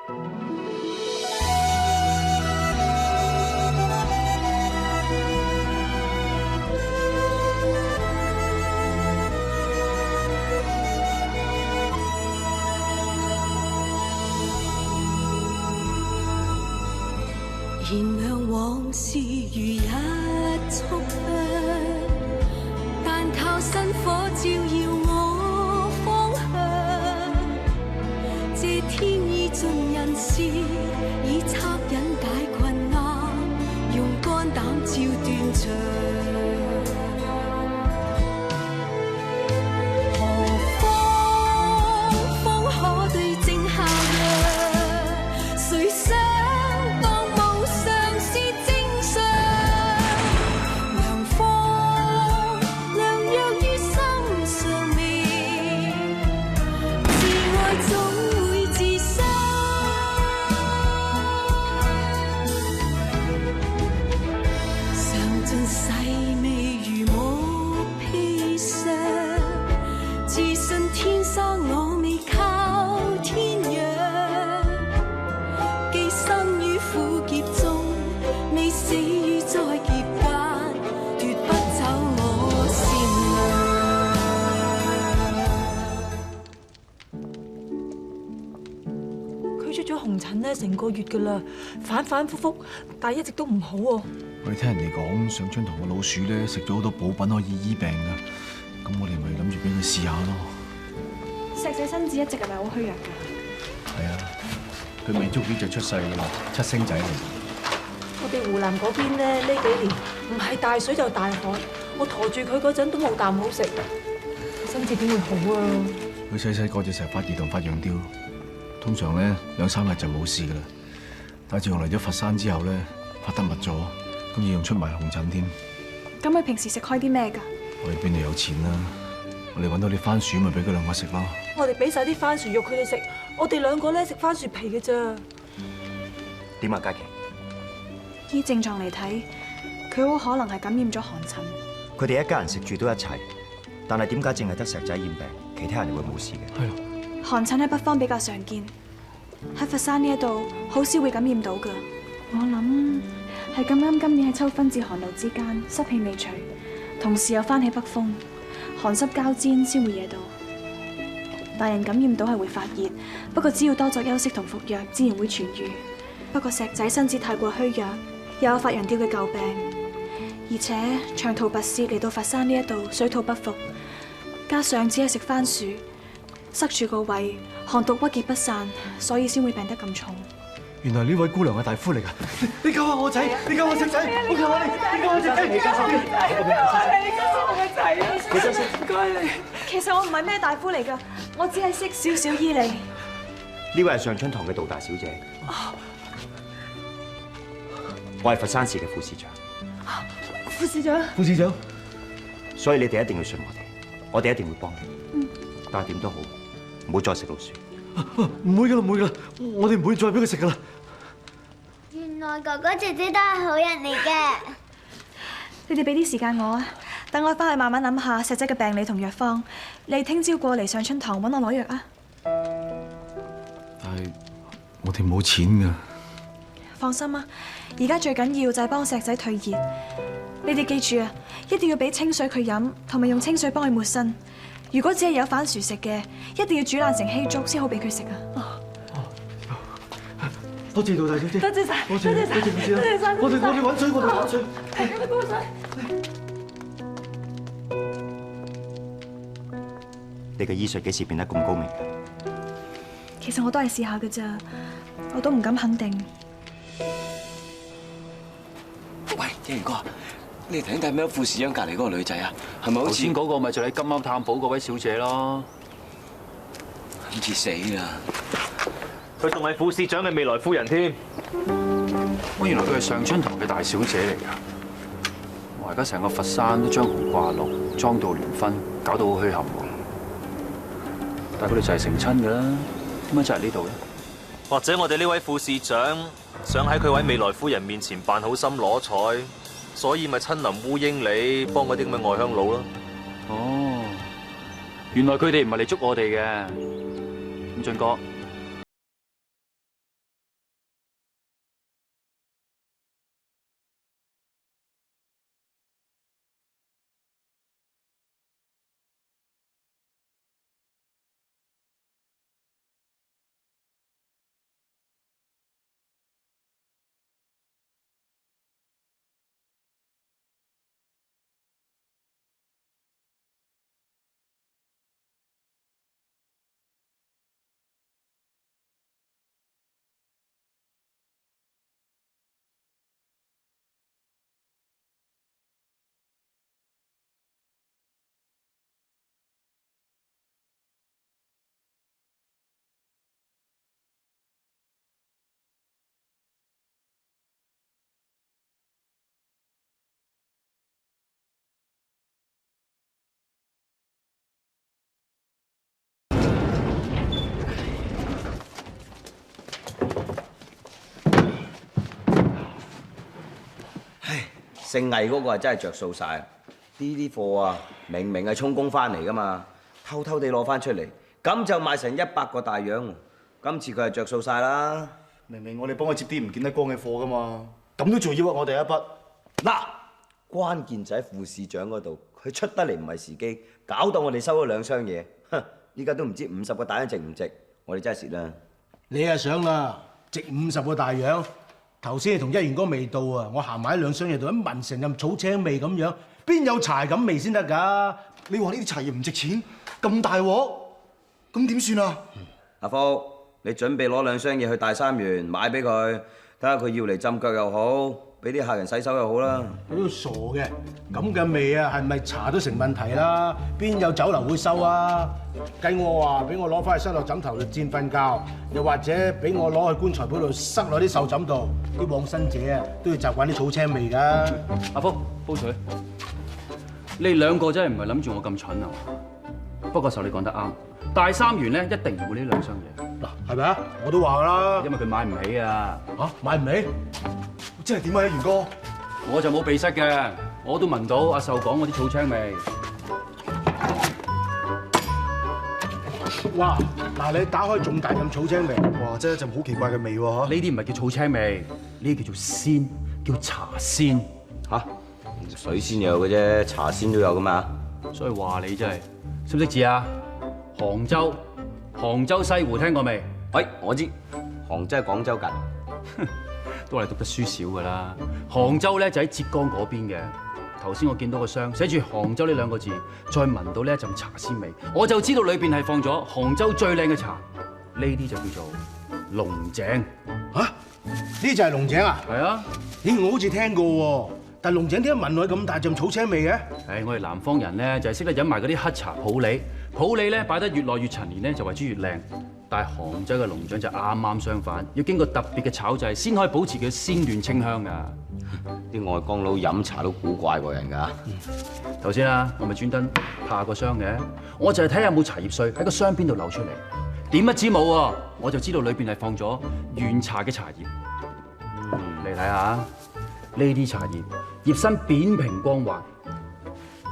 燃亮往事如一束香，但靠薪火照耀我方向。這天意盡人事，以惻隱解困難，用肝膽照斷腸。何方方可對症下藥？誰想？成個月噶啦，反反覆覆，但係一直都唔好喎。我哋聽人哋講，上春堂嘅老鼠咧食咗好多補品可以醫病噶，咁我哋咪諗住俾佢試下咯。石仔身子一直係咪好虛弱㗎？係啊，佢未足幾隻出世噶啦，7星仔嚟。我哋湖南嗰邊咧呢幾年唔係大水就大旱，我陀住佢嗰陣都冇啖好食，身子點會好啊？佢細個就成日發熱同發羊吊。通常咧2、3日就冇事噶啦，但係自從嚟咗佛山之後咧，發得密咗，今次仲出埋紅疹添。咁佢平時食開啲咩㗎？我哋邊度有錢啦？我哋揾到啲番薯咪俾佢兩個食咯。我哋俾晒啲番薯肉佢哋食，我哋兩個咧食番薯皮嘅咋。點啊，嘉琪？依症狀嚟睇，佢好可能係感染咗寒疹。佢哋一家人食住都一齊，但係點解淨係得石仔染病，其他人又會冇事嘅？係咯。寒疹喺北方比較常見，喺佛山呢一度好少會感染到㗎。我諗係咁啱今年喺秋分至寒露之間，濕氣未除，同時又翻起北風，寒濕交煎先會惹到。大人感染到係會發熱，不過只要多作休息同服藥，自然會痊愈。不過石仔身子太過虛弱，又有發羊吊嘅舊病，而且長途跋涉嚟到佛山呢一度，水土不服，加上只係食番薯。塞住個胃，寒毒鬱結不散，所以先會病得咁重。原來呢位姑娘係大夫嚟噶，你救下我仔，你救我隻仔，我求下你，你救我隻仔，你救下我，你救下我個仔啊！你收先，唔該你。其實我唔係咩大夫嚟噶，我只係識少少醫理。呢位係上春堂嘅杜大小姐，我係佛山市嘅副市長。副市長，副市長，所以你哋一定要信我哋一定會幫你。但係點都好，唔好再食老鼠。唔會噶啦，唔會噶啦，我哋唔會再俾佢食噶啦。原來哥哥姐姐都係好人嚟嘅。你哋俾啲時間我啊，等我翻去慢慢諗下石仔嘅病理同藥方。你聽朝過嚟上春堂揾我攞藥啊。但係我哋冇錢噶。放心啊，而家最緊要就係幫石仔退熱。你哋記住啊，一定要俾清水佢飲，同埋用清水幫佢抹身。如果只係有番薯食嘅，一定要煮爛成稀粥先好俾佢食啊！多謝杜大小姐，多謝晒，多謝晒，多謝晒，我哋揾水，我哋揾水，係咁多水。你嘅醫術幾時變得咁高明嘅？其實我都係試下㗎咋，我都唔敢肯定。喂，英哥。你睇睇咩副市長隔離嗰個女仔啊？係咪好似頭先嗰個咪就係今晚探訪嗰位小姐咯？諗住死啦！佢仲係副市長嘅未來夫人添。我原來佢係上春堂嘅大小姐嚟㗎。我而家成個佛山都將紅掛綠，裝到聯婚，搞到好墟冚喎。但係佢哋就係成親㗎啦，點解就係呢度咧？或者我哋呢位副市長想喺佢位未來夫人面前扮好心攞彩。所以咪親臨烏英里幫嗰啲咁嘅外鄉佬咯。哦，原來佢哋唔係嚟捉我哋嘅，咁俊哥。姓魏嗰個係真係着數晒。呢啲貨啊，明明係充公翻嚟噶嘛，偷偷地攞翻出嚟，咁就賣成100個大洋。今次佢係着數晒啦。明明我哋幫佢接啲唔見得光嘅貨噶嘛，咁都仲要屈我哋一筆。嗱，關鍵就喺副市長嗰度，佢出得嚟唔係時機，搞到我哋收咗2箱嘢。哼，依家都唔知50個大洋值唔值，我哋真係蝕啦。你啊想啦，值50個大洋。頭先同一元哥未到啊，我行埋2箱嘢度，一聞成陣草青味咁樣，邊有茶咁味先得㗎？你話呢啲茶葉唔值錢，咁大鑊，咁點算啊？阿福，你準備攞2箱嘢去大三元買俾佢，睇下佢要嚟浸腳又好，俾啲客人洗手又好啦。你都傻嘅，咁嘅味啊，係咪茶都成問題啦？邊有酒樓會收啊？計我話，俾我攞翻去塞落枕頭度煎瞓覺，又或者俾我攞去棺材鋪度塞落啲壽枕度，啲往生者啊都要習慣啲草青味㗎。阿福，煲水。你2個真係唔係諗住我咁蠢啊？不過受你講得啱，大三元咧一定唔會呢2箱嘢。嗱，係咪啊？我都話㗎啦，因為佢買唔起啊。嚇，買唔起？即係點啊，元哥？我就冇鼻塞嘅，我都聞到阿壽講嗰啲草青味。哇！嗱，你打開仲大陣草青味，哇！真係一陣好奇怪嘅味喎。呢啲唔係叫草青味，呢啲叫做鮮，叫茶鮮。嚇，水仙有嘅啫，茶仙都有噶嘛。所以話你真係識唔識字啊？杭州西湖聽過未？喂，我知，杭州係廣州近。都係讀得書少㗎啦。杭州咧就喺浙江嗰邊嘅。頭先我見到個箱寫住杭州呢2個字，再聞到呢一陣茶鮮味，我就知道裏邊係放咗杭州最靚嘅茶。呢啲就叫做龍井。嚇？呢就係龍井啊？係啊。咦，我好似聽過喎，但係龍井點解聞落去咁大陣草青味嘅？我哋南方人咧就係識得飲埋嗰啲黑茶普洱，普洱咧擺得越耐越陳年咧就為之越靚。但係杭州嘅龍井就啱啱相反，要經過特別嘅炒製先可以保持佢鮮嫩清香㗎。啲外江佬飲茶都古怪過人㗎。頭先啊，我咪專登拍個箱嘅，我就係睇下有冇茶葉碎喺個箱邊度流出嚟。點不知冇喎，我就知道裏邊係放咗原茶嘅茶葉。你睇下呢啲茶葉，葉身扁平光滑，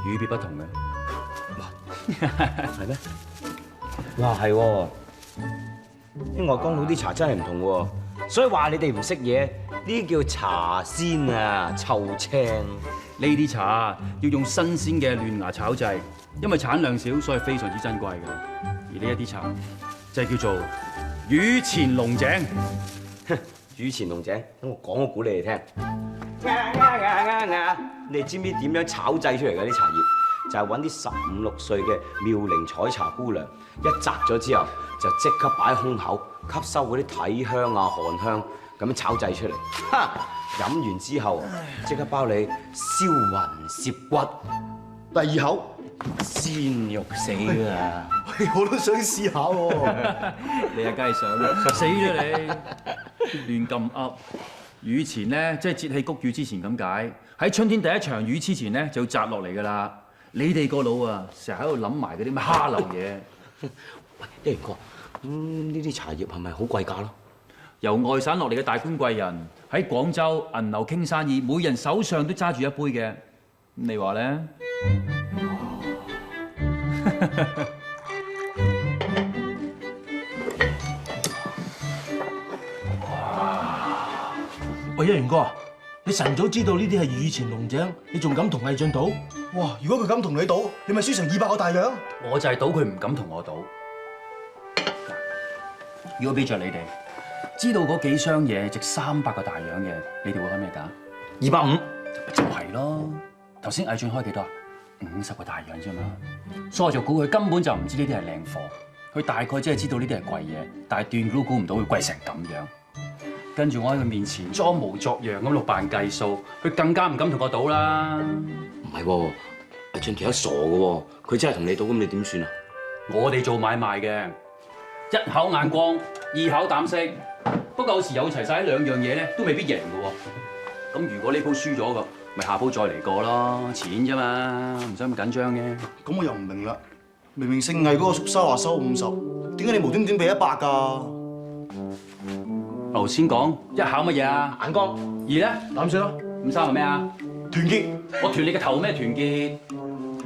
與別不同嘅。係咩？哇，係喎！啲外江佬啲茶真係唔同喎，所以話你哋唔識嘢，呢啲叫茶鮮啊，臭青。呢啲茶要用新鮮嘅嫩芽炒製，因為產量少，所以非常之珍貴嘅。而呢一啲茶就係叫做雨前龍井。雨前龍井，等我講個古你哋聽。你哋知唔知點樣炒製出嚟嘅啲茶葉？就係揾啲15、16歲嘅妙齡採茶姑娘，一摘咗之後就即刻擺喺胸口，吸收嗰啲體香啊、汗香，咁樣炒製出嚟。哈！飲完之後即刻包你燒魂攝骨，第2口鮮肉死啊！我都想試下喎。你啊，梗係想啦，死咗你！亂咁噏。雨前咧，即係節氣谷雨之前咁解。喺春天第一場雨之前咧，就要摘落嚟㗎啦。你哋個腦啊，成日喺度諗埋嗰啲咩蝦流嘢。喂，一元哥，呢啲茶葉係咪好貴價咯？由外省落嚟嘅大官貴人喺廣州銀樓傾生意，每人手上都揸住一杯嘅。你話咧？喂，一元哥啊，你晨早知道呢啲係雨前龍井，你仲敢同魏晉賭？哇！如果佢敢同你賭，你咪輸成200個大洋。我就係賭佢唔敢同我賭。如果俾着你哋知道嗰幾箱嘢值300個大洋嘅，你哋會開咩價？250。就係咯。頭先魏晉開幾多啊？50個大洋啫嘛。所以我就估佢根本就唔知呢啲係靚貨，佢大概只係知道呢啲係貴嘢，但係斷估都估唔到會貴成咁樣。跟住我喺佢面前裝模作樣咁度扮計數，佢更加唔敢同我賭啦。唔係喎，魏晉其實傻嘅喎，佢真係同你賭，咁你點算啊？我哋做買賣嘅，一口眼光，二口膽識，不過有時有齊晒2樣嘢咧，都未必贏嘅喎。咁如果呢鋪輸咗嘅，咪下鋪再嚟過咯，錢啫嘛，唔使咁緊張嘅。咁我又唔明啦，明明姓魏嗰個叔收話收50，點解你無端端俾100㗎？頭先講一考乜嘢啊？眼光。2咧？膽識咯。 53係咩啊？團結，我團你嘅頭咩團結？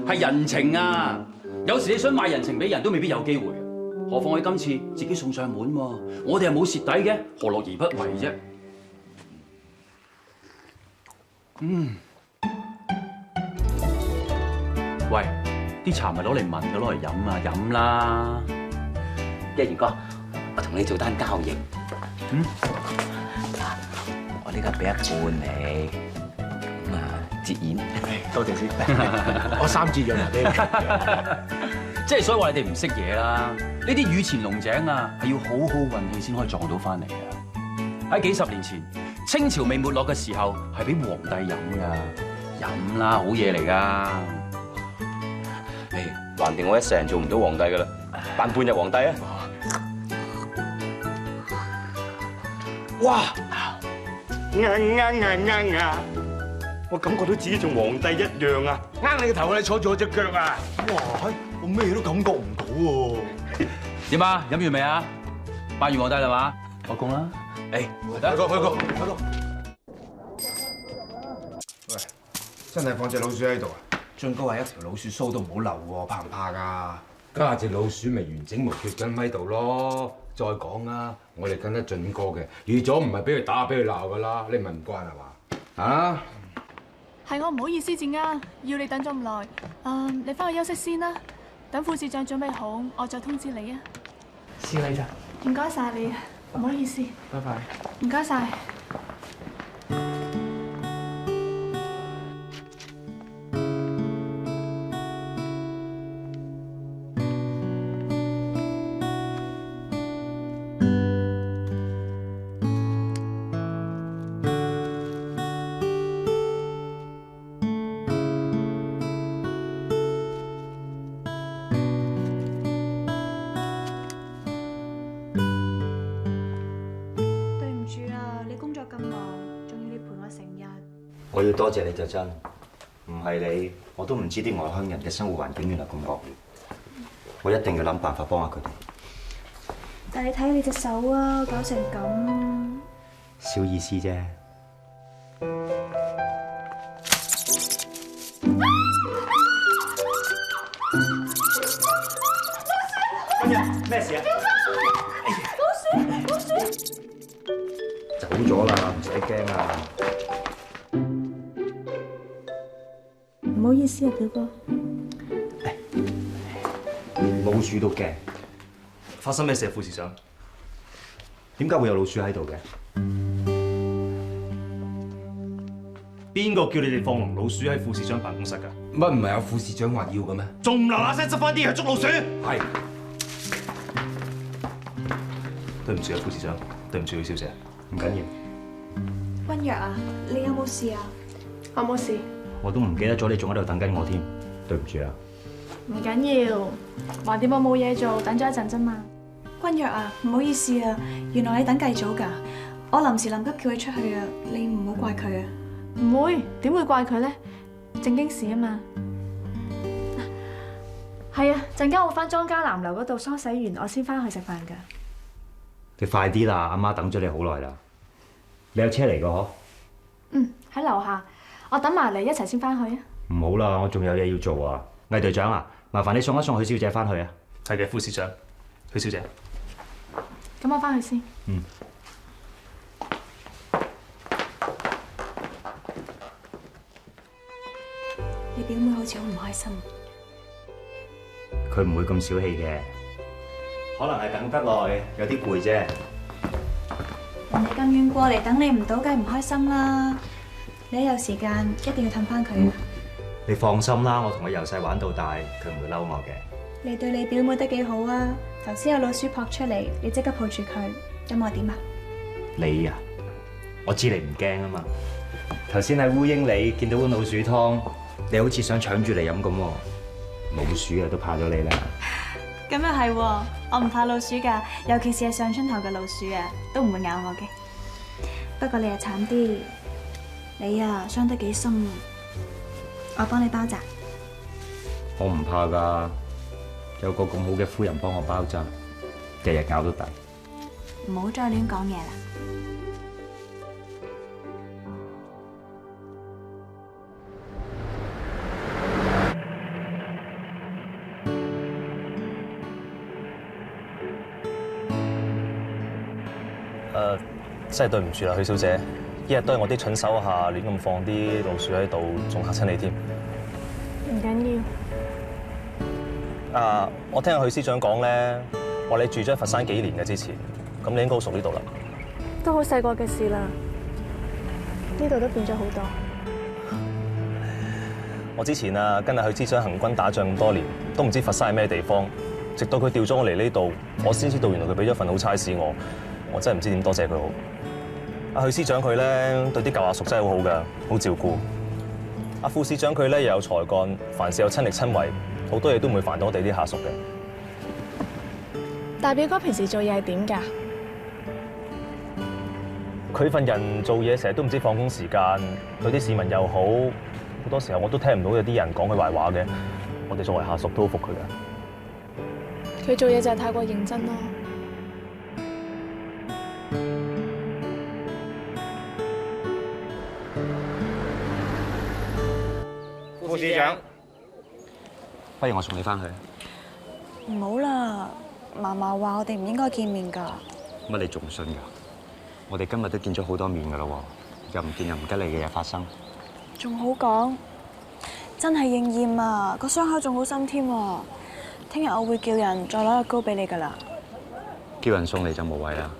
係人情啊！有時你想賣人情俾人都未必有機會，何況我今次自己送上門喎，我哋係冇蝕底嘅，何樂而不為啫？喂，啲茶咪攞嚟聞嘅，攞嚟飲啊，飲啦！一元哥，我同你做單交易。我呢家俾一半你，咁啊折現。多謝先，我3折讓埋俾你。即係所以話你哋唔識嘢啦，呢啲雨前龍井啊，係要好好運氣先可以撞到翻嚟嘅。喺幾十年前，清朝未沒落嘅時候，係俾皇帝飲噶，飲啦，好嘢嚟噶。橫掂我一世人做唔到皇帝噶啦，扮半日皇帝啊！哇！我感覺到自己同皇帝一樣啊！你個頭啊！你坐住我隻腳啊！哇！我咩都感覺唔到喎。點啊？飲完未啊？扮完皇帝啦嘛？開工啦！開工！喂，真係放隻老鼠喺度啊？俊哥話一條老鼠鬚都唔好留喎，怕唔怕㗎？加隻老鼠咪完整無缺咁喺度咯。再講啦，我哋跟得俊哥嘅，預咗唔係俾佢打俾佢鬧㗎啦，你咪唔慣係嘛？啊？係我唔好意思至啱，要你等咗咁耐。你翻去休息先啦，等副市長準備好，我再通知你啊。試你咋？唔該晒你，唔好意思。拜拜。唔該晒。我要多謝你就真，唔係你我都唔知啲外鄉人嘅生活環境原來咁惡劣，我一定要諗辦法幫下佢哋。但係你睇你隻手啊，搞成咁，小意思啫。咩事啊？老鼠！走咗啦，唔使驚啊！唔好意思啊，表哥。老鼠都驚，發生咩事啊，副市長？點解會有老鼠喺度嘅？邊個叫你哋放籠老鼠喺副市長辦公室㗎？乜唔係有副市長話要嘅咩？仲唔嗱嗱聲執翻啲去捉老鼠？係。對唔住啊，副市長，對唔住，小姐，唔緊要。君若啊，你有冇事啊？我冇事。我都唔記得咗你仲喺度等緊我添，對唔住啊。唔緊要，橫掂我冇嘢做，等咗一陣啫嘛。君若啊，唔好意思啊，原來你等計早㗎，我臨時臨急叫佢出去啊，你唔好怪佢啊。唔會，點會怪佢咧？正經事啊嘛。係啊，陣間我翻莊家南樓嗰度梳洗完，我先翻去食飯㗎。你快啲啦，阿媽等咗你好耐啦。你有車嚟㗎嗬？嗯，喺樓下，我等埋你一齊先翻去啊。唔好啦，我仲有嘢要做啊。魏隊長啊，麻煩你送一送許小姐翻去啊。係嘅，副市長，許小姐。咁我翻去先。嗯。你表妹好似好唔開心。佢唔會咁小氣嘅，可能係等得耐，有啲攰啫。人哋咁遠過嚟等你唔到，梗係唔開心啦。你一有時間一定要氹翻佢。你放心啦，我同佢由細玩到大，佢唔會嬲我嘅。你對你表妹都幾好啊！頭先有老鼠撲出嚟，你即刻抱住佢，咁我點啊？你啊，我知你唔驚啊嘛。頭先喺烏英里見到碗老鼠湯，你好似想搶住嚟飲咁喎。老鼠啊，都怕咗你啦。咁又係喎，我唔怕老鼠㗎，尤其是係上春頭嘅老鼠啊，都唔會咬我嘅。不過你又慘啲，你啊傷得幾深，我幫你包紮。我唔怕㗎，有個咁好嘅夫人幫我包紮，日日咬都抵。唔好再亂講嘢啦。真係對唔住啦，許小姐，一日都係我啲蠢手下亂咁放啲老鼠喺度，仲嚇親你添。唔緊要。我聽許司長講咧，話你住咗喺佛山幾年嘅之前，咁你應該好熟呢度啦。都好細個嘅事啦，呢度都變咗好多。我之前跟阿許司長行軍打仗咁多年，都唔知佛山係咩地方，直到佢調咗我嚟呢度，我先知道原來佢俾咗份好差事我真係唔知點多謝佢好。阿許司長佢咧對啲舊下屬真係好好㗎，好照顧。阿副司長佢咧又有才幹，凡事有親力親為，好多嘢都唔會煩到我哋啲下屬嘅。大表哥平時做嘢係點㗎？佢份人做嘢成日都唔知放工時間，對啲市民又好，好多時候我都聽唔到有啲人講佢壞話嘅。我哋作為下屬都好服佢㗎。佢做嘢就係太過認真咯。副司長，不如我送你翻去。唔好啦，嫲嫲話我哋唔應該見面㗎。乜你仲信㗎？我哋今日都見咗好多面㗎啦喎，又唔見又唔吉利嘅嘢發生。仲好講，真係應驗啊！個傷口仲好深添喎。聽日我會叫人再攞藥膏俾你㗎啦。叫人送嚟就無謂啦，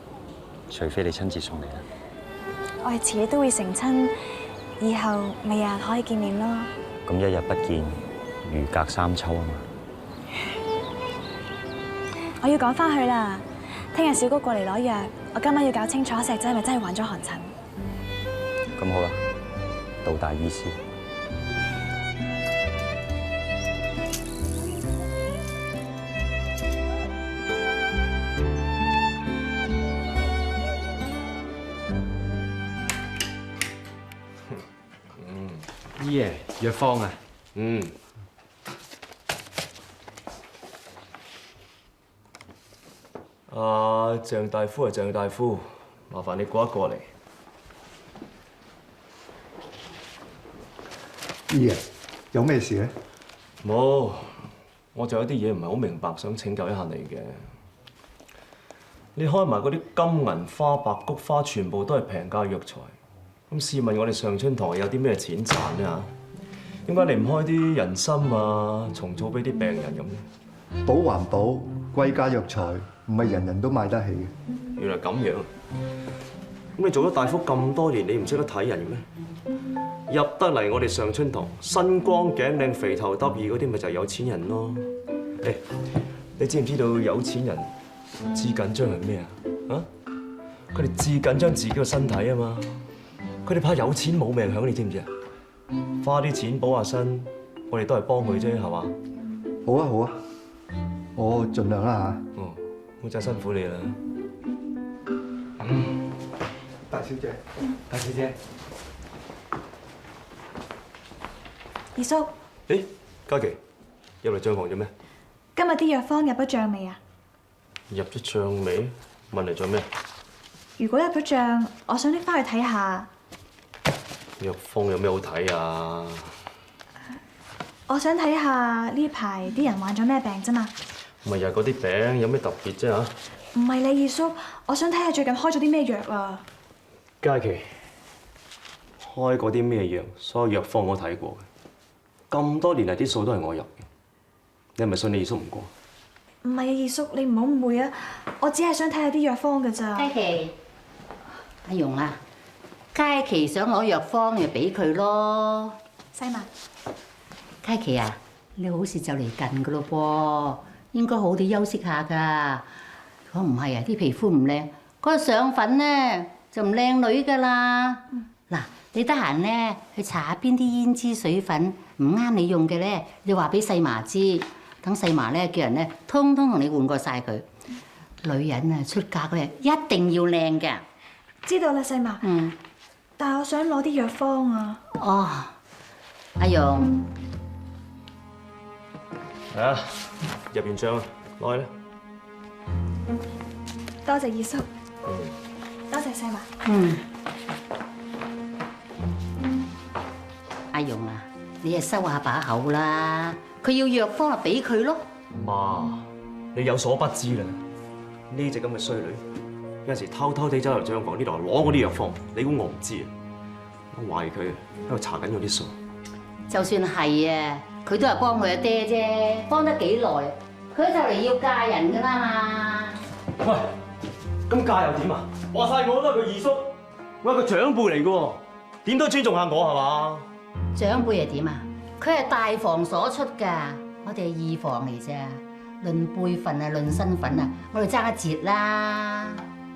除非你親自送嚟啦。我哋遲啲都會成親，以後咪日日可以見面咯。咁一日不見，如隔三秋啊嘛。我要趕翻去啦，聽日小姑過嚟攞藥，我今晚要搞清楚石仔係咪真係患咗寒疹。咁好啦，道大醫師。姨爺，藥方啊。鄭大夫係鄭大夫，麻煩你過一過嚟。姨爺，有咩事咧？冇，我就有啲嘢唔係好明白，想請教一下你嘅。你開埋嗰啲金銀花、白菊花，全部都係平價藥材。咁試問我哋上春堂有啲咩錢賺咧嚇？點解你唔開啲人參啊、蟲草俾啲病人咁咧？保環保，貴價藥材，唔係人人都買得起嘅。原來咁樣。咁你做咗大夫咁多年，你唔識得睇人嘅咩？入得嚟我哋上春堂，身光頸靚、肥頭耷耳嗰啲，咪就係有錢人咯。誒，你知唔知道有錢人至緊張係咩啊？啊？佢哋至緊張自己個身體啊嘛。佢哋怕有錢冇命享，你知唔知啊？花啲錢補下身，我哋都係幫佢啫，係嘛？好啊好啊，我盡量啦嚇。哦，我真係辛苦你啦。大小姐，大小姐。二叔，誒，嘉琪，入嚟帳房做咩？今日啲藥方入咗帳未啊？入咗帳未？問嚟做咩？如果入咗帳，我想拎翻去睇下。藥方有咩好睇啊？我想睇下呢排啲人患咗咩病啫嘛。咪又係嗰啲餅，有咩特別啫嚇？唔係你二叔，我想睇下最近開咗啲咩藥啊。嘉琪，開嗰啲咩藥？所有藥方我睇過嘅，咁多年嚟啲數都係我入嘅。你係咪信你二叔唔過？唔係啊，二叔，你唔好誤會啊！我只係想睇下啲藥方㗎咋。嘉琪，阿蓉啊，嘉琪想攞藥方，咪俾佢咯。西文，嘉琪啊，你好似就嚟近噶咯噃，應該好好地休息下㗎。如果唔係啊，啲皮膚唔靚，嗰個上粉咧就唔靚女㗎啦。嗱，你得閒咧去搽下邊啲胭脂水粉唔啱你用嘅咧，你話俾細嫲知，等細嫲咧叫人咧通通同你換過晒佢。女人啊，出嫁嗰日一定要靚嘅。知道啦，細嫲。但係我想攞啲藥方啊。哦，阿蓉。係啊，入完帳啊，攞去啦。多謝二叔。多謝細嫲。阿蓉啊，你啊收下把口啦，佢要藥方就俾佢咯。媽，你有所不知啦，呢隻咁嘅衰女，有陣時偷偷地走入帳房呢度攞我啲藥方，你估我唔知啊？我懷疑佢喺度查緊我啲數。就算係啊，佢都係幫佢阿爹啫，幫得幾耐？佢就嚟要嫁人㗎啦嘛。喂，咁嫁又點啊？話晒我都係佢二叔，我係個長輩嚟嘅喎，點都尊重下我係嘛？長輩係點啊？佢係大房所出㗎，我哋係二房嚟啫。論輩份啊，論身份啊，我哋爭一截啦。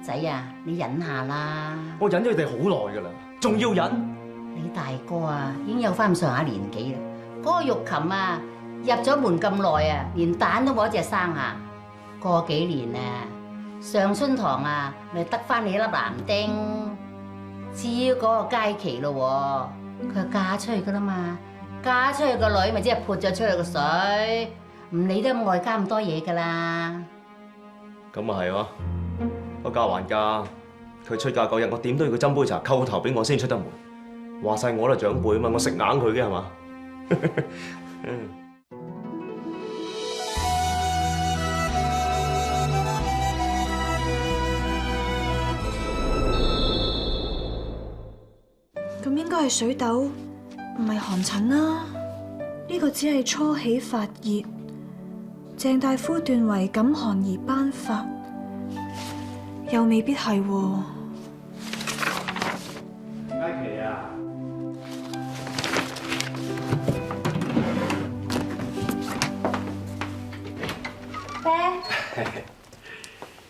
仔啊，你忍下啦。我忍咗佢哋好耐㗎啦，仲要忍？你大哥啊，已經有翻咁上下年紀啦。嗰個玉琴啊，入咗門咁耐啊，連蛋都冇一隻生啊。過幾年啊，上春堂啊，咪得翻你一粒男丁。至於嗰個佳琪咯，佢係嫁出去噶啦嘛，嫁出去個女咪即係潑咗出去個水，唔理得外家咁多嘢噶啦。咁啊係喎，我嫁還嫁，佢出嫁嗰日，我點都要佢斟杯茶，叩頭俾我先出得門。話晒我都係長輩啊嘛，我食硬佢嘅係嘛？咁應該係水痘，唔係寒疹啦。呢個只係初起發熱，鄭大夫斷為感寒而頒發，又未必係喎。佳琪啊！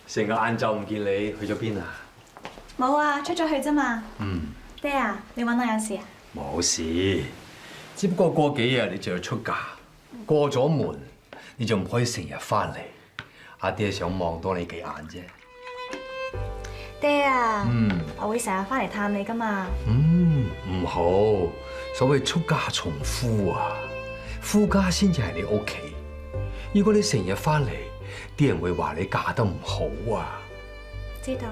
成個晏晝唔見你，去咗邊啊？冇啊，出咗去啫嘛。爹啊，你揾我有事啊？冇事，只不過過幾日你就要出嫁，過咗門你就唔可以成日翻嚟。阿爹想望多你幾眼啫。爹啊，我會成日翻嚟探你噶嘛。唔好，所謂出嫁從夫啊，夫家先至係你屋企。如果你成日翻嚟，啲人會話你嫁得唔好啊。知道。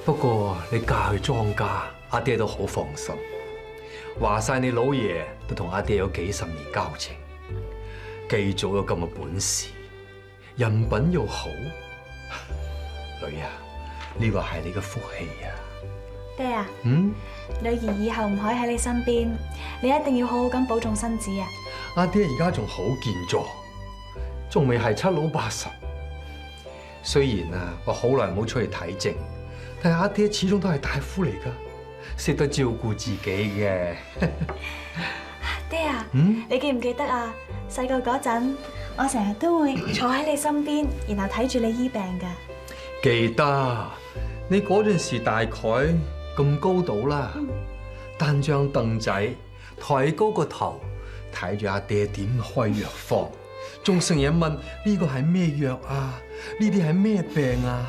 不過你嫁去莊家，阿爹都好放心。話晒你老爺都同阿爹有幾十年交情，繼續有咁嘅本事，人品又好。女啊，呢個係你嘅福氣啊！爹啊，女兒以後唔可以喺你身邊，你一定要好好咁保重身子啊！阿爹而家仲好健壯，仲未係7老80。雖然啊，我好耐冇出去睇症，但係阿爹始終都係大夫嚟㗎，識得照顧自己嘅。爹啊，你記唔記得啊？細個嗰陣，我成日都會坐喺你身邊，然後睇住你醫病㗎。記得，你嗰陣時大概咁高度啦，擔張凳仔，抬高個頭，睇住阿爹點開藥方，仲成日問呢個係咩藥啊？呢啲係咩病啊？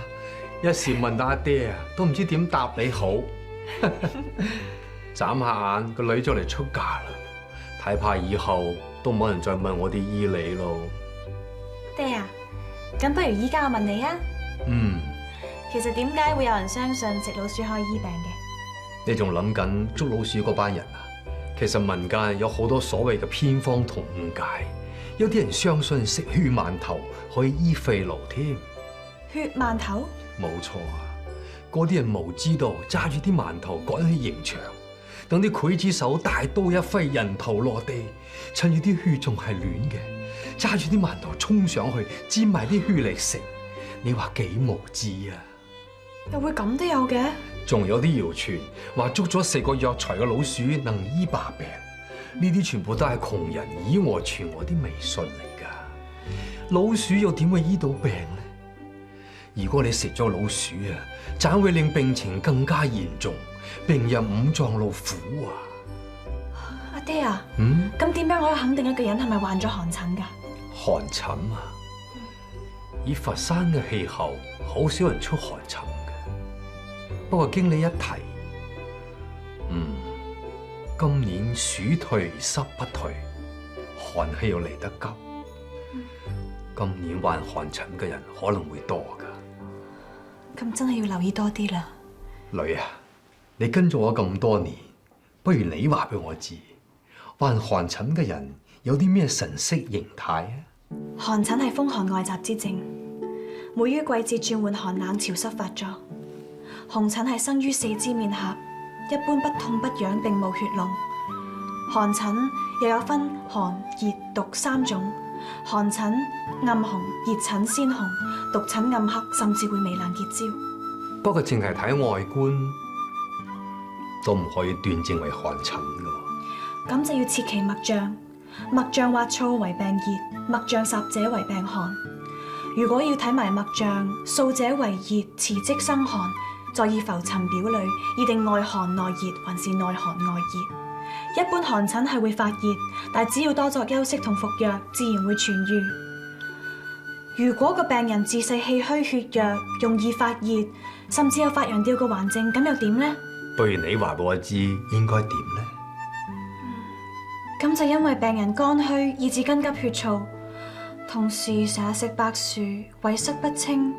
一時問到阿爹啊，都唔知點答你好。眨下眼，個女就嚟出嫁啦，睇怕以後都冇人再問我啲醫理咯。爹啊，咁不如依家我問你啊。其實點解會有人相信食老鼠可以醫病嘅？你仲諗緊捉老鼠嗰班人啊？其實民間有好多所謂嘅偏方同誤解，有啲人相信食血饅頭可以醫肺癆添。血饅頭？冇錯啊！嗰啲人無知道揸住啲饅頭趕去刑場，等啲劊子手大刀一揮，人頭落地，趁住啲血仲係暖嘅，揸住啲饅頭衝上去沾埋啲血嚟食。你話幾無知啊？又會咁都有嘅？仲有啲謠傳話捉咗食過藥材嘅老鼠能醫百病，呢啲全部都係窮人以訛傳訛啲迷信嚟噶。老鼠又點會醫到病呢？如果你食咗老鼠啊，盞會令病情更加嚴重，病入五臟六腑啊！阿爹啊，咁點樣可以肯定一個人係咪患咗寒疹噶？寒疹啊，以佛山嘅氣候，好少人出寒疹嘅。不過經你一提，今年暑退濕不退，寒氣又嚟得急，今年患寒疹嘅人可能會多噶。咁真係要留意多啲啦。女啊，你跟咗我咁多年，不如你話俾我知，患寒疹嘅人有啲咩神色形態啊？寒疹係風寒外雜之症，每於季節轉換寒冷潮濕發作，紅疹係生於四肢面頰，一般不痛不癢，並無血膿。寒疹又有分寒、熱、毒三種。寒疹暗紅，熱疹鮮紅，毒疹暗黑，甚至會糜爛結焦。不過淨係睇外觀都唔可以斷證為寒疹㗎。咁就要切其脈象，脈象滑燥為病熱，脈象霎者為病寒。如果要睇埋脈象，燥者為熱，遲即生寒，再以浮沉表裏，以定外寒內熱還是內寒外熱。一般寒疹係會發熱，但只要多作休息同服藥，自然會痊愈。如果個病人自細氣虛血弱，容易發熱，甚至有發羊吊嘅患症，咁又點呢？不如你話俾我知應該點呢？咁就因為病人肝虛，以致筋急血燥，同時成日食白薯，胃塞不清，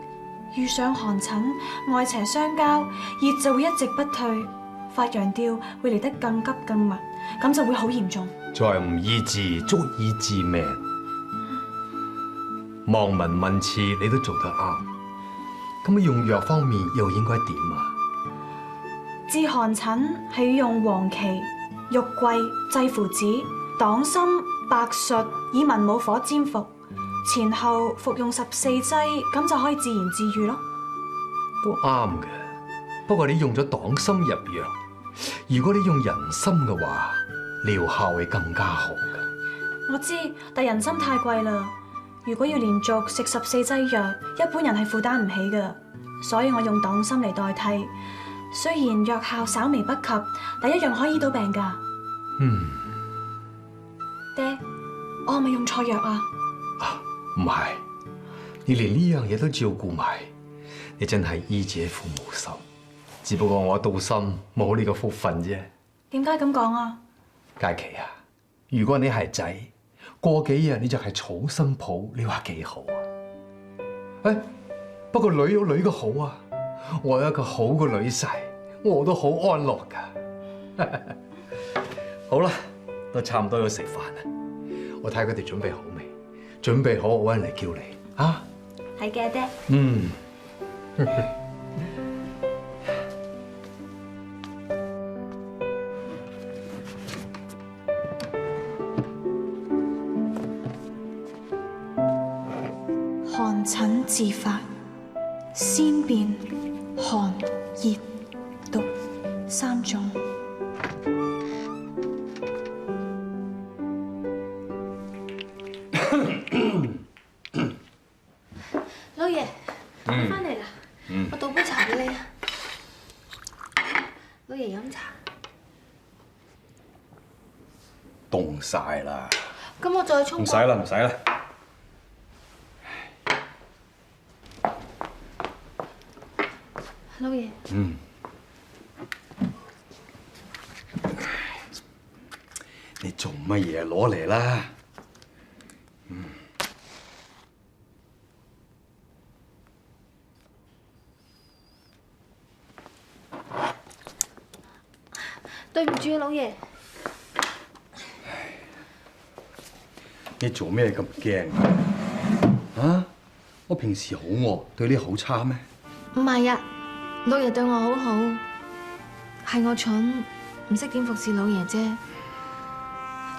遇上寒疹，外邪相交，熱就會一直不退，發羊吊會嚟得更急更密，咁就會好嚴重。再唔醫治，足以致命。望聞問切，你都做得啱。咁用藥方面又應該點啊？治寒疹係要用黃芪、玉桂、濟附子、黨參、白術以文武火煎服，前後服用14劑，咁就可以自然治愈咯。都啱嘅，不過你用咗黨參入藥，如果你用人參嘅話，療效會更加好嘅。我知，但人參太貴啦。如果要連續食14劑藥，一般人係負擔唔起嘅，所以我用黨參嚟代替。雖然藥效稍微不及，但一樣可以醫到病㗎。爹，我係咪用錯藥啊？唔係，你連呢樣嘢都照顧埋，你真係醫者父母心。只不過我到心冇呢個福分啫。點解咁講啊？佳琪啊，如果你係仔，過幾日你就係草心抱，你話幾好啊？誒，不過女有女嘅好啊，我有一個好嘅女婿，我都好安樂㗎。好啦，都差唔多要食飯啦，我睇佢哋準備好未？準備好，我搵人嚟叫你啊。係嘅，爹。寒疹治法，先辨寒、熱、毒三種。老爺，我翻嚟啦，我倒杯茶俾你啊。老爺飲茶。凍晒啦。咁我再沖。唔使啦，唔使啦。老爺。你做乜嘢？攞嚟啦。對唔住啊，老爺。你做咩咁驚啊？我平時好惡，對你好差咩？唔係啊，老爺對我好好，係我蠢，唔識點服侍老爺啫。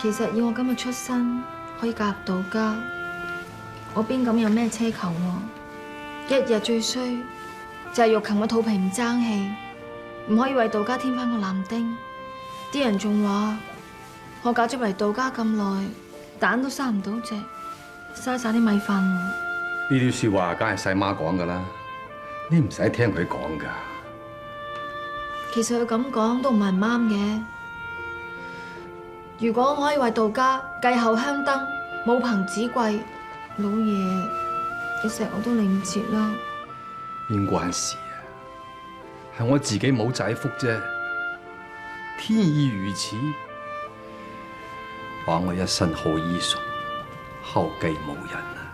其實要我今日出身可以嫁入道家，我邊敢有咩奢求喎？一日最衰就係玉琴個肚皮唔爭氣，唔可以為道家添翻個男丁。啲人仲話我嫁咗嚟道家咁耐，蛋都生唔到隻，嘥晒啲米飯。呢啲說話梗係細媽講噶啦，你唔使聽佢講噶。其實佢咁講都唔係唔啱嘅。如果我可以為道家繼後香燈、母憑子貴，老爺你錫我都嚟唔切啦。邊關事啊？係我自己冇仔福啫。天意如此，話我一身好醫術，後繼無人啊！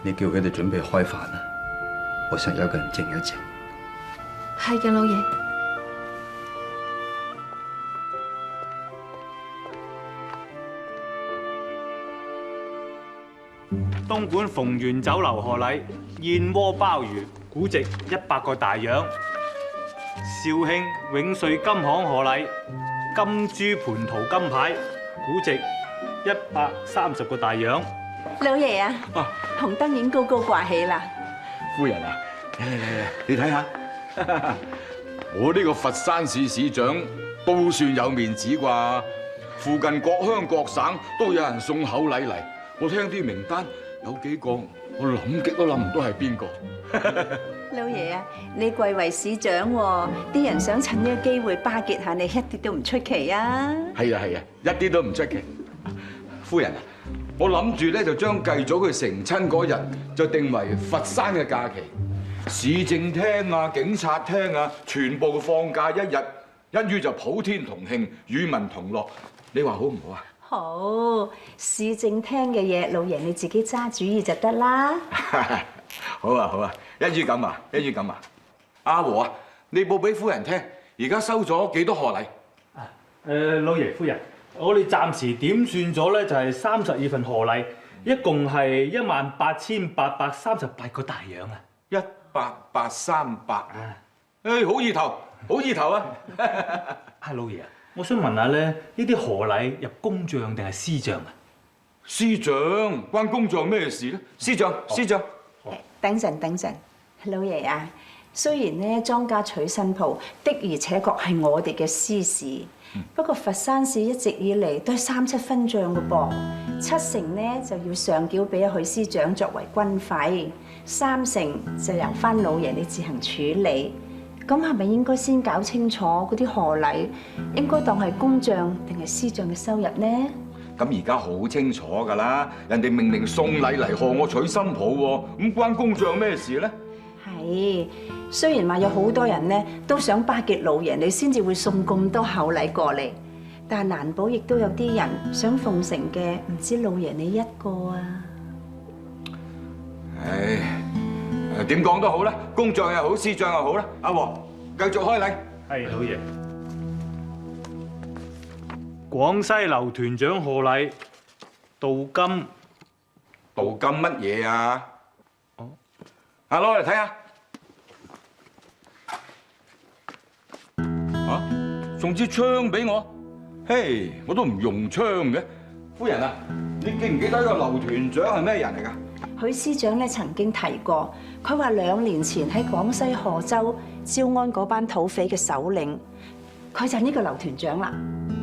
你叫佢哋準備開飯啦，我想有個人靜一靜。係嘅，老爺。東莞逢源酒樓賀禮燕窩鮑魚，估值100個大洋。肇慶永瑞金行賀禮金珠蟠桃金牌，估值130個大洋。老爺啊，紅燈已經高高掛起啦。夫人啊，嚟，你睇下，我呢個佛山市市長都算有面子啩。附近各鄉各省都有人送口禮嚟，我聽啲名單有幾個，我諗極都諗唔到係邊個。老爺啊，你貴為市長喎，啲人想趁呢個機會巴結下你，一啲都唔出奇啊！係啊，一啲都唔出奇。夫人啊，我諗住咧就將繼咗佢成親嗰日就定為佛山嘅假期，市政廳啊、警察廳啊，全部放假一日，一於就普天同慶，與民同樂。你話好唔好啊？好，市政廳嘅嘢，老爺你自己揸主意就得啦。好啊，一於咁啊，阿和啊，你報俾夫人聽，而家收咗幾多賀禮？老爺夫人，我哋暫時點算咗咧，就係32份賀禮，一共係18838個大洋啊！18838啊！好意頭啊！老爺啊，我想問下咧，呢啲賀禮入公帳定係私帳啊？司長關公帳咩事咧？司長。等陣，老爺啊，雖然咧莊家娶新抱的而且確係我哋嘅私事，不過佛山市一直以嚟都係3-7分帳嘅噃，7成咧就要上繳俾許司長作為軍費，3成就由翻老爺你自行處理。咁係咪應該先搞清楚嗰啲賀禮應該當係公帳定係私帳嘅收入呢？咁而家好清楚㗎啦，人哋明明送禮嚟賀我娶新抱喎，咁關公帳咩事咧？係，雖然話有好多人咧都想巴結老爺，你先至會送咁多厚禮過嚟，但係難保亦都有啲人想奉承嘅，唔止老爺你一個啊！點講都好啦，公帳又好，私帳又好啦。阿和，繼續開禮。係，老爺。廣西劉團長賀禮，鍍金。鍍金乜嘢啊？攞嚟睇下。送支槍俾我？嘿，我都唔用槍嘅。夫人啊，你記唔記得呢個劉團長係咩人嚟㗎？許司長咧曾經提過，佢話2年前喺廣西賀州招安嗰班土匪嘅首領，佢就係呢個劉團長啦。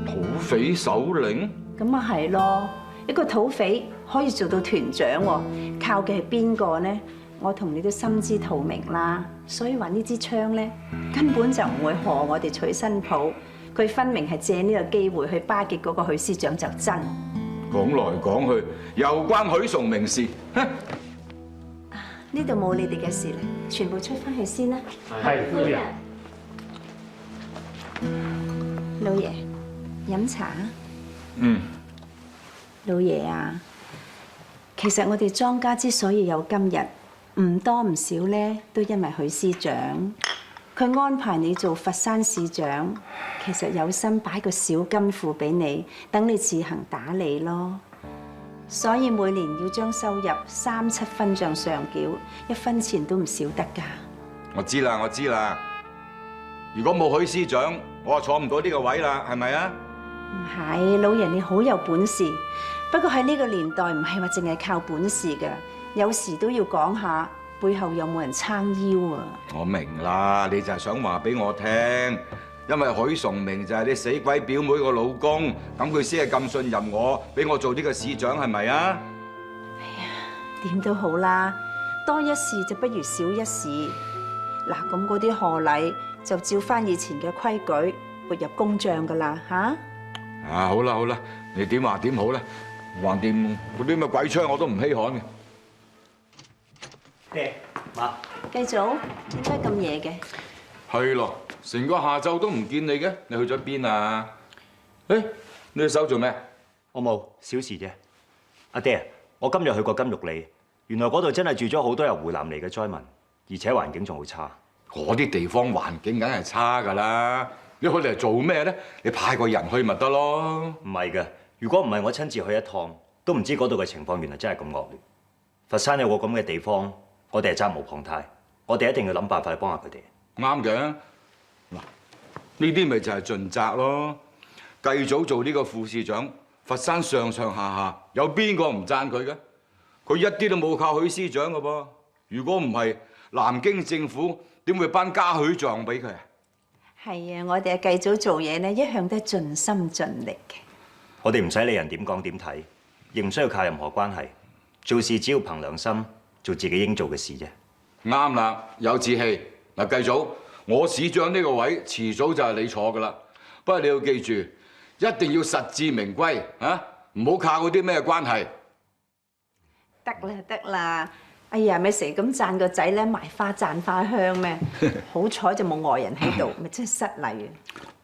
土匪首領？咁啊係咯，一個土匪可以做到團長喎，靠嘅係邊個呢？我同你都心知肚明啦，所以話呢支槍咧根本就唔會賀我哋娶新抱，佢分明係借呢個機會去巴結嗰個許司長就真。講來講去又關許崇明事，哼！呢度冇你哋嘅事啦，全部出翻去先啦。係，夫人。老爺，飲茶啊？老爺啊，其實我哋莊家之所以有今日，唔多唔少咧，都因為許司長，佢安排你做佛山市長，其實有心擺個小金庫俾你，等你自行打理咯。所以每年要將收入3-7分帳上繳，1分錢都唔少得㗎。我知啦。如果冇許司長，我就坐唔到呢個位啦，係咪啊？唔係，老爺你好有本事，不過喺呢個年代唔係話淨係靠本事㗎，有時都要講下背後有冇人撐腰啊。我明啦，你就係想話俾我聽，因為許崇明就係你死鬼表妹個老公，咁佢先係咁信任我，俾我做呢個市長，係咪啊？哎呀，點都好啦，多一事就不如少一事。嗱，咁嗰啲賀禮就照翻以前嘅規矩撥入公帳㗎啦，嚇。好啦，你點話點好咧？橫掂嗰啲咁嘅鬼槍我都唔稀罕嘅。爹，媽，繼續，點解咁夜嘅？係咯，成個下晝都唔見你嘅，你去咗邊啊？你隻手做咩？我冇，小事啫。阿爹，我今日去過金玉里，原來嗰度真係住咗好多由湖南嚟嘅災民，而且環境仲好差。嗰啲地方環境梗係差㗎啦，你去嚟做咩咧？你派個人去咪得咯？唔係嘅，如果唔係我親自去一趟，都唔知嗰度嘅情況原來真係咁惡劣。佛山有個咁嘅地方，我哋係責無旁貸，我哋一定要諗辦法去幫下佢哋。啱嘅，嗱，呢啲咪就係盡責咯。繼早做呢個副市長，佛山上上下下有邊個唔讚佢嘅？佢一啲都冇靠許司長嘅噃。如果唔係，南京政府點會頒嘉許狀俾佢啊？係啊，我哋繼早做嘢咧，一向都係盡心盡力嘅。我哋唔使理人點講點睇，亦唔需要靠任何關係，做事只要憑良心，做自己應做嘅事啫。啱啦，有志氣。嗱，繼早，我市長呢個位遲早就係你坐㗎啦。不過你要記住，一定要實至名歸啊！唔好靠嗰啲咩關係。得啦得啦，哎呀，咪成日咁讚個仔咧，賣花讚花香咩？好彩就冇外人喺度，咪真係失禮啊！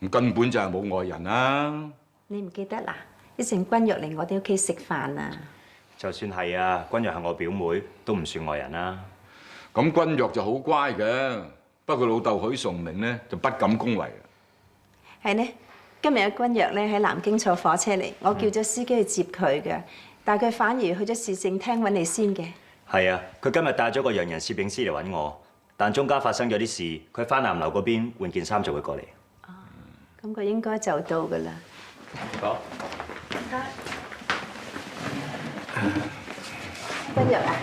咁根本就係冇外人啦。你唔記得啦？一陣君若嚟我哋屋企食飯啊！就算係啊，君若係我表妹，都唔算外人啦。咁君若就好乖嘅，不過老豆許崇明咧就不敢恭維。係呢，今日阿君若咧喺南京坐火車嚟，我叫咗司機去接佢嘅，但係佢反而去咗市政廳揾你先嘅。係啊，佢今日帶咗個洋人攝影師嚟揾我，但中間發生咗啲事，佢返南樓嗰邊換件衫就會過嚟。哦，咁佢應該就到㗎啦。好。唔該。君若啊，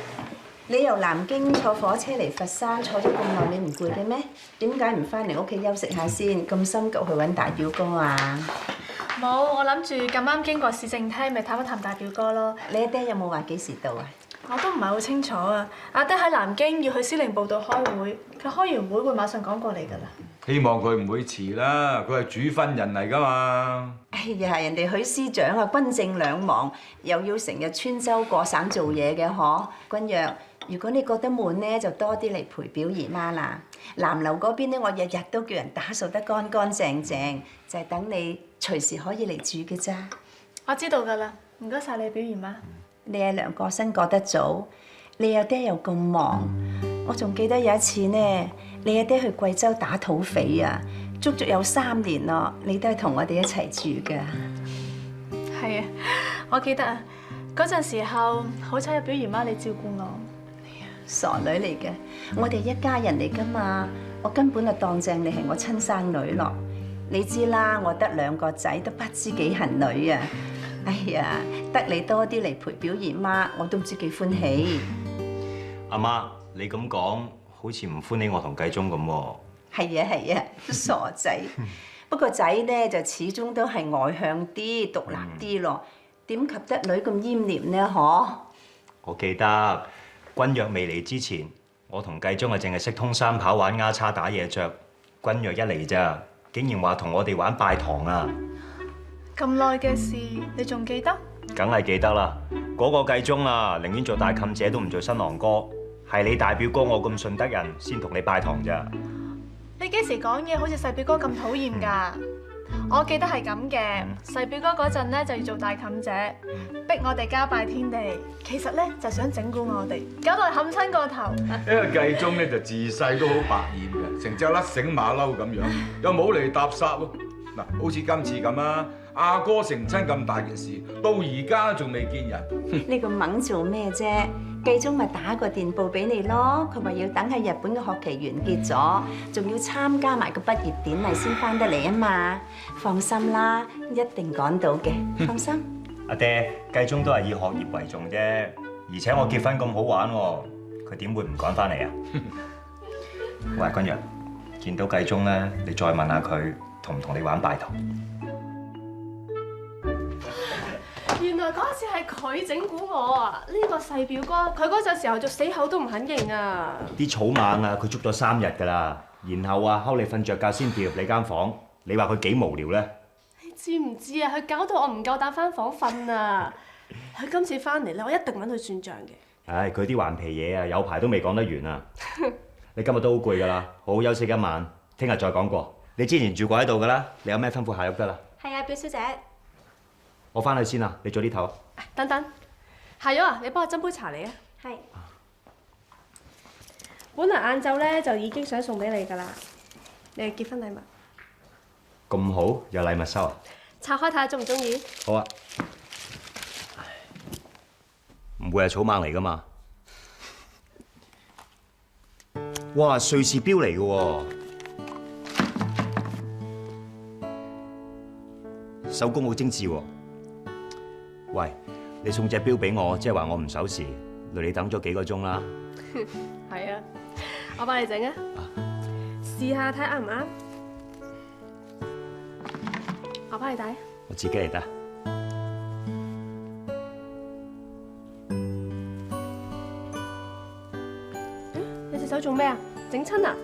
你由南京坐火車嚟佛山，坐咗咁耐，你唔攰嘅咩？點解唔翻嚟屋企休息下先？咁心急去揾大表哥啊？冇，我諗住咁啱經過市政廳，咪探一探大表哥咯。你阿爹有冇話幾時到啊？我都唔係好清楚啊。阿爹喺南京要去司令部度開會，佢開完會會馬上趕過嚟㗎啦。希望佢唔會遲啦，佢係主婚人嚟㗎嘛。哎呀，人哋許司長啊，軍政兩忙，又要成日穿州過省做嘢嘅嗬。君若，如果你覺得悶咧，就多啲嚟陪表姨媽啦。南樓嗰邊咧，我日日都叫人打掃得乾乾淨淨，就係等你隨時可以嚟住嘅咋。我知道㗎啦，唔該晒你表姨媽。你阿娘過身過得早，你阿爹又咁忙，我仲記得有一次呢，你阿爹去貴州打土匪啊，足足有3年咯，你都係同我哋一齊住㗎。係啊，我記得啊，嗰陣時候好彩有表姨媽你照顧我。傻女嚟嘅，我哋一家人嚟㗎嘛，我根本就當正你係我親生女咯。你知啦，我得2個仔，都不知幾恨女啊！哎呀，得你多啲嚟陪表姨媽，我都唔知幾歡喜。阿媽，你咁講好似唔歡喜我同繼宗咁喎。係啊係啊，傻仔。不過仔咧就始終都係外向啲、獨立啲咯。點及得女咁奄黏呢？嗬？我記得君若未嚟之前，我同繼宗啊淨係識通山跑、玩丫叉、打野雀。君若一嚟咋，竟然話同我哋玩拜堂啊！咁耐嘅事，你仲記得？梗係記得啦！嗰個繼宗啊，寧願做大妗姐都唔做新郎哥。係你大表哥我咁順得人，先同你拜堂咋。你幾時講嘢好似細表哥咁討厭㗎？我記得係咁嘅，細表哥嗰陣咧就要做大妗姐，逼我哋交拜天地。其實咧就想整蠱我哋，搞到冚親個頭。因為繼宗咧就自細都好百厭嘅，成隻甩繩馬騮咁樣，又冇嚟搭霎喎。嗱，好似今次咁啊，阿哥成親咁大件事，到而家仲未見人。呢個猛做咩啫？繼宗咪打個電報俾你咯，佢話要等喺日本嘅學期完結咗，仲要參加埋個畢業典禮先翻得嚟啊嘛。放心啦，一定趕到嘅，放心。阿爹，繼宗都係以學業為重啫，而且我結婚咁好玩喎，佢點會唔趕翻嚟啊？喂，君若，見到繼宗咧，你再問下佢同唔同你玩拜堂？原來嗰次係佢整蠱我啊！呢個細表哥，佢嗰陣時候就死口都唔肯認啊！啲草蜢啊，佢捉咗3日㗎啦，然後啊，睺你瞓着覺先跳入你間房，你話佢幾無聊咧？你知唔知啊？佢搞到我唔夠膽翻房瞓啊！佢今次翻嚟咧，我一定揾佢算賬嘅。唉，佢啲頑皮嘢啊，有排都未講得完啊！你今日都好攰㗎啦，好好休息一晚，聽日再講過。你之前住過喺度㗎啦，你有咩吩咐下喐得啦？係啊，表小姐。我翻去先啦，你早啲唞。等等，係啊，你幫我斟杯茶嚟啊。係。本來晏晝咧就已經想送俾你㗎啦，你嘅結婚禮物。咁好，有禮物收啊？拆開睇下中唔中意？好啊。唔會係草蜢嚟㗎嘛？哇，瑞士錶嚟嘅喎，手工好精緻喎。喂，你送隻錶俾我，即係話我唔守時，累你等咗幾個鐘啦。係啊，我幫你整啊，試下睇啱唔啱？我幫你戴。我自己嚟得。你隻手做咩啊？整親啊？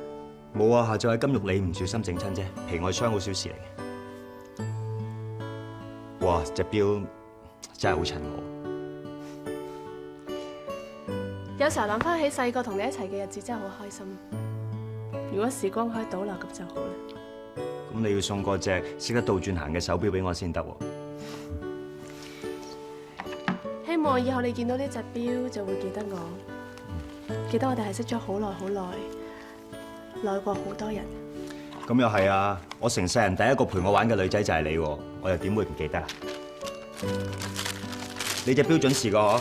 冇啊，下晝喺金玉里唔小心整親啫，皮外傷好小事嚟嘅。哇，隻錶真係好襯我。有時候諗翻起細個同你一齊嘅日子真係好開心。如果時光可以倒流咁就好啦。咁你要送個隻識得倒轉行嘅手錶俾我先得喎。希望以後你見到呢隻錶就會記得我，記得我哋係識咗好耐好耐，耐過好多人。咁又係啊！我成世人第一個陪我玩嘅女仔就係你喎，我又點會唔記得啊？你隻錶準時個嗬？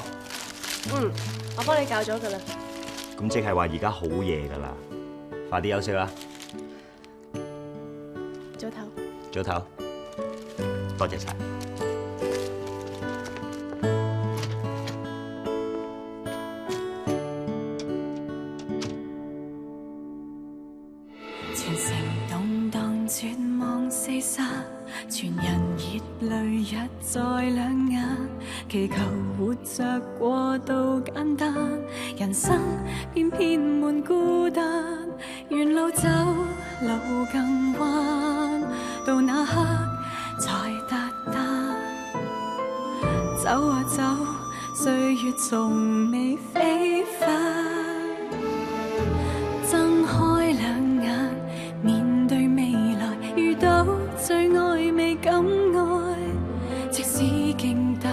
嗯，我幫你校咗㗎啦。咁即係話而家好夜㗎啦，快啲休息啦。早唞。早唞。多謝晒。全城動盪，絕望四散，全人熱淚溢在兩眼，祈求活着過度簡單，人生偏偏悶孤單，沿路走路更彎，到那刻才達單，走啊走，歲月從未飛返，睜開兩眼面對未來，遇到最愛未敢愛，即使經得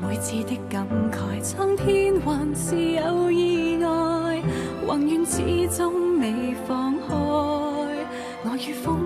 每次的感慨，蒼天還是有意外，宏願始終未放開，我與風。